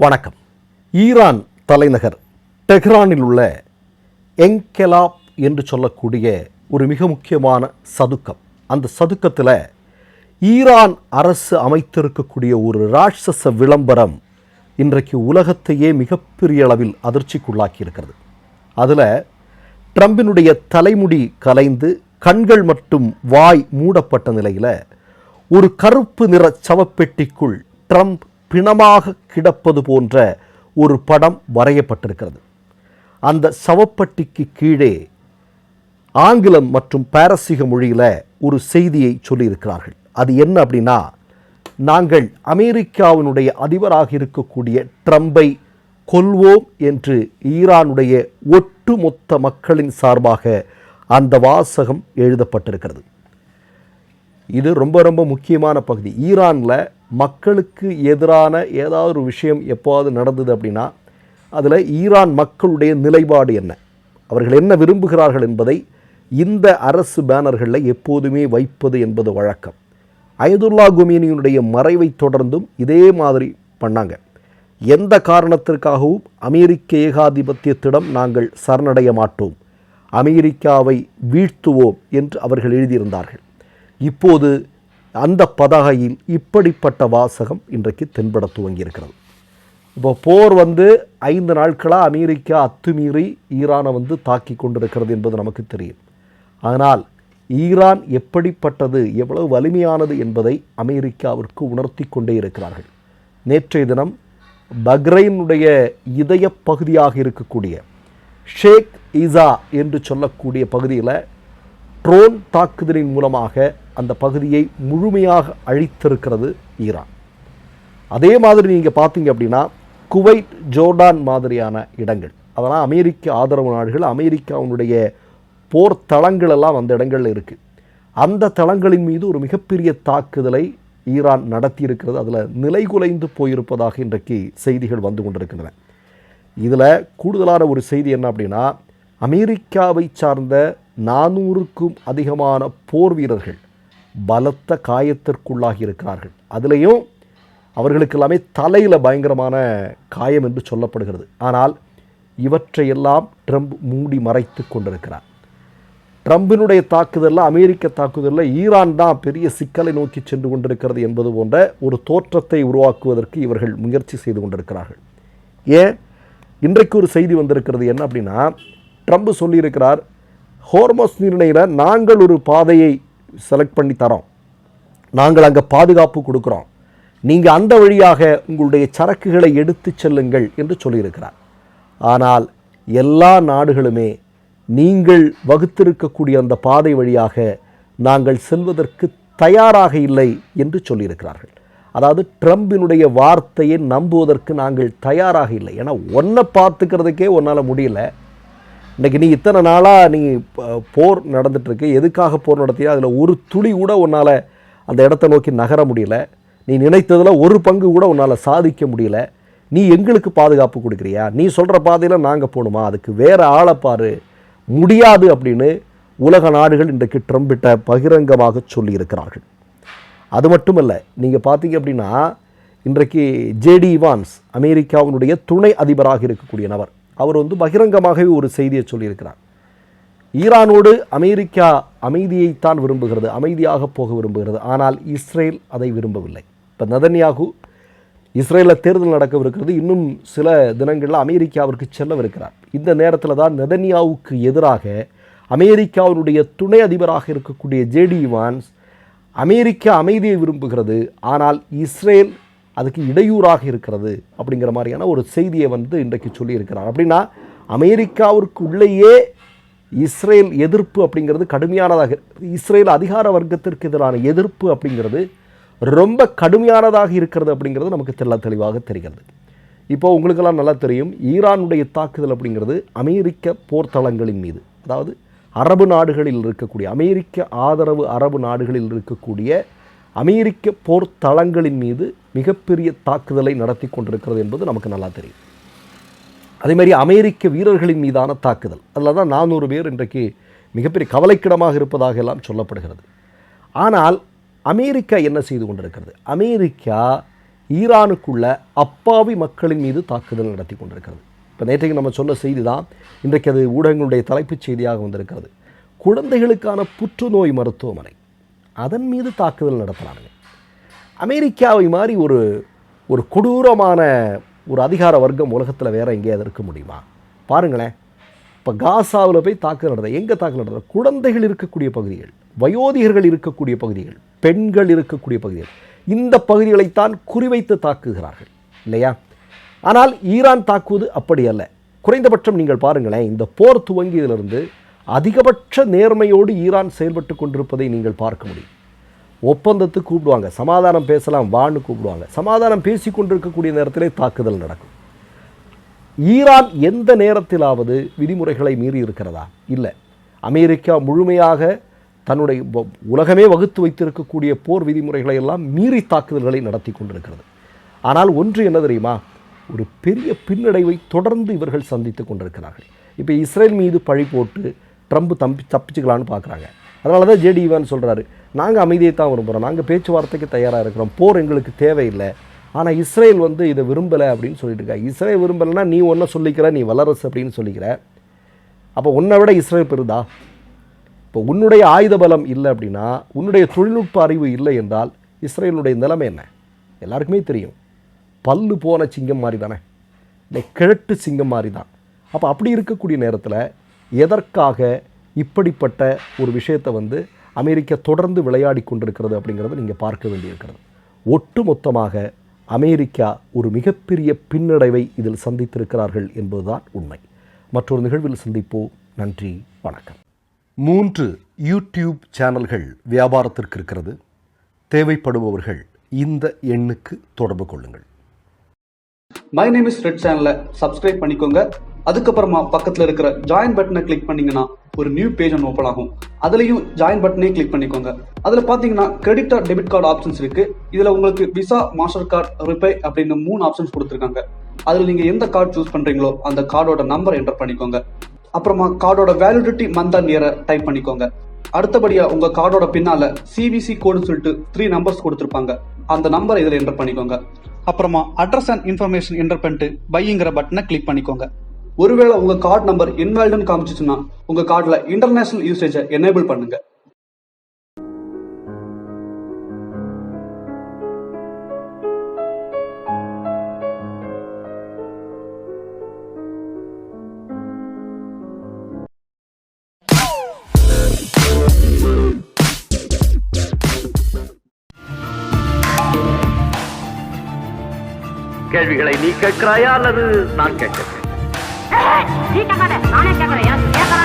வணக்கம். ஈரான் தலைநகர் டெஹ்ரானில் உள்ள என்கெலாப் என்று சொல்லக்கூடிய ஒரு மிக முக்கியமான சதுக்கம். அந்த சதுக்கத்தில் ஈரான் அரசு அமைத்திருக்கக்கூடிய ஒரு ராட்சச விளம்பரம் இன்றைக்கு உலகத்தையே மிகப்பெரிய அளவில் அதிர்ச்சிக்குள்ளாக்கி இருக்கிறது. அதில் ட்ரம்பினுடைய தலைமுடி கலைந்து கண்கள் மட்டும் வாய் மூடப்பட்ட நிலையில் ஒரு கருப்பு நிற சவப்பெட்டிக்குள் ட்ரம்ப் பிணமாக கிடப்பது போன்ற ஒரு படம் வரையப்பட்டிருக்கிறது. அந்த சவப்பட்டிக்கு கீழே ஆங்கிலம் மற்றும் பாரசீக மொழியில் ஒரு செய்தியை சொல்லியிருக்கிறார்கள். அது என்ன அப்படின்னா, நாங்கள் அமெரிக்காவினுடைய அதிபராக இருக்கக்கூடிய ட்ரம்பை கொல்வோம் என்று ஈரானுடைய ஒட்டுமொத்த மக்களின் சார்பாக அந்த வாசகம் எழுதப்பட்டிருக்கிறது. இது ரொம்ப ரொம்ப முக்கியமான பகுதி. ஈரானில் மக்களுக்கு எதிரான ஏதாவது ஒரு விஷயம் எப்போது நடந்தது அப்படின்னா அதில் ஈரான் மக்களுடைய நிலைப்பாடு என்ன, அவர்கள் என்ன விரும்புகிறார்கள் என்பதை இந்த அரசு பேனர்களில் எப்போதுமே வைப்பது என்பது வழக்கம். அயதுல்லா கொமேனியினுடைய மறைவை தொடர்ந்தும் இதே மாதிரி பண்ணாங்க. எந்த காரணத்திற்காகவும் அமெரிக்க ஏகாதிபத்தியத்திடம் நாங்கள் சரணடைய மாட்டோம், அமெரிக்காவை வீழ்த்துவோம் என்று அவர்கள் எழுதியிருந்தார்கள். இப்போது அந்த பதாகையில் இப்படிப்பட்ட வாசகம் இன்றைக்கு தென்பட துவங்கியிருக்கிறது. இப்போ போர் 5 நாட்களாக அமெரிக்கா அத்துமீறி ஈரானை தாக்கி கொண்டிருக்கிறது என்பது நமக்கு தெரியும். ஆனால் ஈரான் எப்படிப்பட்டது, எவ்வளவு வலிமையானது என்பதை அமெரிக்காவிற்கு உணர்த்தி கொண்டே இருக்கிறார்கள். நேற்றைய தினம் பஹ்ரைனுடைய இதய பகுதியாக இருக்கக்கூடிய ஷேக் ஈசா என்று சொல்லக்கூடிய பகுதியில் ட்ரோன் தாக்குதலின் மூலமாக அந்த பகுதியை முழுமையாக அழித்திருக்கிறது ஈரான். அதே மாதிரி நீங்கள் பார்த்தீங்க அப்படின்னா குவைத், ஜோர்டான் மாதிரியான இடங்கள், அதெல்லாம் அமெரிக்க ஆதரவு நாடுகள், அமெரிக்காவுடைய போர் தளங்கள் எல்லாம் அந்த இடங்களில் இருக்குது. அந்த தளங்களின் மீது ஒரு மிகப்பெரிய தாக்குதலை ஈரான் நடத்தியிருக்கிறது. அதில் நிலைகுலைந்து போயிருப்பதாக இன்றைக்கு செய்திகள் வந்து கொண்டிருக்கின்றன. இதில் கூடுதலான ஒரு செய்தி என்ன அப்படின்னா, அமெரிக்காவை சார்ந்த 400க்கும் அதிகமான போர் வீரர்கள் பலத்த காயத்திற்குள்ளாகி இருக்கிறார்கள். அதுலேயும் அவர்களுக்கு எல்லாமே தலையில் பயங்கரமான காயம் என்று சொல்லப்படுகிறது. ஆனால் இவற்றையெல்லாம் ட்ரம்ப் மூடி மறைத்து கொண்டிருக்கிறார். ட்ரம்பினுடைய தாக்குதலில், அமெரிக்க தாக்குதலில் ஈரான் தான் பெரிய சிக்கலை நோக்கி சென்று கொண்டிருக்கிறது என்பது போன்ற ஒரு தோற்றத்தை உருவாக்குவதற்கு இவர்கள் முயற்சி செய்து கொண்டிருக்கிறார்கள். ஏன் இன்றைக்கு ஒரு செய்தி வந்திருக்கிறது என்ன அப்படின்னா, ட்ரம்ப் சொல்லியிருக்கிறார், ஹோர்மஸ் நீரிணையில் நாங்கள் ஒரு பாதையை செலக்ட் பண்ணி தரோம், நாங்கள் அங்கே பாதுகாப்பு கொடுக்குறோம், நீங்கள் அந்த வழியாக உங்களுடைய சரக்குகளை எடுத்து செல்லுங்கள் என்று சொல்லியிருக்கிறார். ஆனால் எல்லா நாடுகளுமே நீங்கள் வகுத்திருக்கக்கூடிய அந்த பாதை வழியாக நாங்கள் செல்வதற்கு தயாராக இல்லை என்று சொல்லியிருக்கிறார்கள். அதாவது ட்ரம்பினுடைய வார்த்தையை நம்புவதற்கு நாங்கள் தயாராக இல்லை. ஏன்னா ஒன்றை பார்த்துக்கிறதுக்கே ஒன்றால் முடியல. இன்றைக்கி நீ இத்தனை நாளாக நீ போர் நடந்துகிட்ருக்கு, எதுக்காக போர் நடத்தியா, அதில் ஒரு துளி கூட உன்னால் அந்த இடத்த நோக்கி நகர முடியல, நீ நினைத்ததில் ஒரு பங்கு கூட உன்னால் சாதிக்க முடியல, நீ எங்களுக்கு பாதுகாப்பு கொடுக்குறியா, நீ சொல்கிற பாதையில் நாங்கள் போகணுமா, அதுக்கு வேறு ஆளை பாரு, முடியாது அப்படின்னு உலக நாடுகள் இன்றைக்கு ட்ரம்பிட்ட பகிரங்கமாக சொல்லியிருக்கிறார்கள். அது மட்டுமல்ல, நீங்கள் பார்த்தீங்க அப்படின்னா இன்றைக்கு ஜேடி வான்ஸ், அமெரிக்காவினுடைய துணை அதிபராக இருக்கக்கூடிய நபர், அவர் பகிரங்கமாகவே ஒரு செய்தியை சொல்லியிருக்கிறார். ஈரானோடு அமெரிக்கா அமைதியைத்தான் விரும்புகிறது, அமைதியாக போக விரும்புகிறது, ஆனால் இஸ்ரேல் அதை விரும்பவில்லை. இப்போ நெதன்யாகு இஸ்ரேலில் தேர்தல் நடக்கவிருக்கிறது, இன்னும் சில தினங்களில் அமெரிக்காவிற்கு செல்லவிருக்கிறார். இந்த நேரத்தில் தான் நெதன்யாவுக்கு எதிராக அமெரிக்காவினுடைய துணை அதிபராக இருக்கக்கூடிய ஜேடி வான்ஸ் அமெரிக்கா அமைதியை விரும்புகிறது, ஆனால் இஸ்ரேல் அதுக்கு இடையூறாக இருக்கிறது அப்படிங்கிற மாதிரியான ஒரு செய்தியை இன்றைக்கு சொல்லியிருக்கிறார். அப்படின்னா அமெரிக்காவிற்கு உள்ளேயே இஸ்ரேல் எதிர்ப்பு அப்படிங்கிறது கடுமையானதாக, இஸ்ரேல் அதிகார வர்க்கத்திற்கு எதிரான எதிர்ப்பு அப்படிங்கிறது ரொம்ப கடுமையானதாக இருக்கிறது அப்படிங்கிறது நமக்கு தெளிவாக தெரிகிறது. இப்போ உங்களுக்கெல்லாம் நல்லா தெரியும், ஈரானுடைய தாக்குதல் அப்படிங்கிறது அமெரிக்க போர்த்தளங்களின் மீது, அதாவது அரபு நாடுகளில் இருக்கக்கூடிய, அமெரிக்க ஆதரவு அரபு நாடுகளில் இருக்கக்கூடிய அமெரிக்க போர் தளங்களின் மீது மிகப்பெரிய தாக்குதலை நடத்தி கொண்டிருக்கிறது என்பது நமக்கு நல்லா தெரியும். அதேமாதிரி அமெரிக்க வீரர்களின் மீதான தாக்குதல், அதில் தான் 400 பேர் இன்றைக்கு மிகப்பெரிய கவலைக்கிடமாக இருப்பதாக எல்லாம் சொல்லப்படுகிறது. ஆனால் அமெரிக்கா என்ன செய்து கொண்டிருக்கிறது? அமெரிக்கா ஈரானுக்குள்ள அப்பாவி மக்களின் மீது தாக்குதல் நடத்தி கொண்டிருக்கிறது. இப்போ நேற்றைக்கு நம்ம சொன்ன செய்தி தான் இன்றைக்கு அது ஊடகங்களுடைய தலைப்புச் செய்தியாக வந்திருக்கிறது. குழந்தைகளுக்கான புற்றுநோய் மருத்துவமனை, அதன் மீது தாக்குதல் நடத்தினாங்க. அமெரிக்காவை மாதிரி ஒரு கொடூரமான ஒரு அதிகார வர்க்கம் உலகத்தில் வேறு எங்கேயாவது இருக்க முடியுமா? பாருங்களேன், இப்போ காசாவில் போய் தாக்குதல் நடத்த, எங்கே தாக்குதல் நடத்த? குழந்தைகள் இருக்கக்கூடிய பகுதிகள், வயோதிகர்கள் இருக்கக்கூடிய பகுதிகள், பெண்கள் இருக்கக்கூடிய பகுதிகள், இந்த பகுதிகளைத்தான் குறிவைத்து தாக்குகிறார்கள் இல்லையா? ஆனால் ஈரான் தாக்குவது அப்படி அல்ல. குறைந்தபட்சம் நீங்கள் பாருங்களேன், இந்த போர் துவங்கியதிலிருந்து அதிகபட்ச நேர்மையோடு ஈரான் செயல்பட்டு கொண்டிருப்பதை நீங்கள் பார்க்க முடியும். ஒப்பந்தத்துக்கு கூப்பிடுவாங்க, சமாதானம் பேசலாம் வான்னு கூப்பிடுவாங்க, சமாதானம் பேசி கொண்டிருக்கக்கூடிய நேரத்திலே தாக்குதல் நடக்கும். ஈரான் எந்த நேரத்திலாவது விதிமுறைகளை மீறி இருக்கிறதா? இல்லை. அமெரிக்கா முழுமையாக தன்னுடைய உலகமே வகுத்து வைத்திருக்கக்கூடிய போர் விதிமுறைகளை எல்லாம் மீறி தாக்குதல்களை நடத்தி கொண்டிருக்கிறது. ஆனால் ஒன்று என்ன தெரியுமா? ஒரு பெரிய பின்னடைவை தொடர்ந்து இவர்கள் சந்தித்து கொண்டிருக்கிறார்கள். இப்போ இஸ்ரேல் மீது பழி போட்டு ட்ரம்ப் தப்பிச்சுக்கலான்னு பார்க்குறாங்க. அதனால தான் ஜேடி ஈவான் சொல்கிறாரு, நாங்கள் அமைதியை தான் விரும்புகிறோம், நாங்கள் பேச்சுவார்த்தைக்கு தயாராக இருக்கிறோம், போர் எங்களுக்கு தேவையில்லை. ஆனால் இஸ்ரேல் இதை விரும்பலை அப்படின்னு சொல்லிட்டு இருக்கா. இஸ்ரேல் விரும்பலைன்னா நீ ஒன்றை சொல்லிக்கிற, நீ வல்லரசு அப்படின்னு சொல்லிக்கிற. அப்போ உன்னை விட இஸ்ரேல் பெருதா? இப்போ உன்னுடைய ஆயுத பலம் இல்லை அப்படின்னா, உன்னுடைய தொழில்நுட்ப அறிவு இல்லை என்றால் இஸ்ரேலுடைய நிலைமை என்ன எல்லாருக்குமே தெரியும். பல்லு போன சிங்கம் மாதிரி தானே, இல்லை கிழட்டு சிங்கம் மாதிரி தான். அப்போ அப்படி இருக்கக்கூடிய நேரத்தில் எதற்காக இப்படிப்பட்ட ஒரு விஷயத்தை அமெரிக்கா தொடர்ந்து விளையாடி கொண்டிருக்கிறது அப்படிங்கிறத நீங்கள் பார்க்க வேண்டியிருக்கிறது. ஒட்டு மொத்தமாக அமெரிக்கா ஒரு மிகப்பெரிய பின்னடைவை இதில் சந்தித்திருக்கிறார்கள் என்பதுதான் உண்மை. மற்றொரு நிகழ்வில் சந்திப்போம். நன்றி, வணக்கம். 3 யூடியூப் சேனல்கள் வியாபாரத்திற்கு இருக்கிறது. தேவைப்படுபவர்கள் இந்த எண்ணுக்கு தொடர்பு கொள்ளுங்கள். மை நேம் இஸ் ரெட் சேனலை சப்ஸ்கிரைப் பண்ணிக்கோங்க. அதுக்கப்புறமா பக்கத்தில் இருக்கிற ஜாயின் பட்டனை கிளிக் பண்ணீங்கன்னா ஒரு நியூ பேஜ் ஒன்று ஓப்பன் ஆகும். அதுலேயும் ஜாயின் பட்டனே கிளிக் பண்ணிக்கோங்க. அதில் பார்த்தீங்கன்னா credit R debit card options இருக்கு. இதில் உங்களுக்கு விசா, மாஸ்டர் கார்டு, ரிப்பே அப்படின்னு 3 ஆப்ஷன்ஸ் கொடுத்துருக்காங்க. அதில் நீங்கள் எந்த கார்டு சூஸ் பண்ணுறீங்களோ அந்த கார்டோட நம்பர் என்டர் பண்ணிக்கோங்க. அப்புறமா கார்டோட வேலிடிட்டி மந்த் அண்ட் இயரை டைப் பண்ணிக்கோங்க. அடுத்தபடியா உங்க கார்டோட பின்னால சிவிசி கோடுன்னு சொல்லிட்டு 3 நம்பர்ஸ் கொடுத்துருப்பாங்க. அந்த நம்பரை இதில் என்டர் பண்ணிக்கோங்க. அப்புறமா அட்ரஸ் அண்ட் இன்ஃபர்மேஷன் என்டர் பண்ணிட்டு பைங்கிற பட்டனை கிளிக் பண்ணிக்கோங்க. ஒருவேளை உங்க கார்டு நம்பர் இன்வாலிட்னு காமிச்சிச்சுன்னா உங்க கார்டுல இன்டர்நேஷனல் யூசேஜை எனேபிள் பண்ணுங்க. கேள்விகளை நீ கேட்கிறாயா அல்லது நான் கேட்கிறேன்? நீ கேட்காத, நானே கேட்கிறேன்.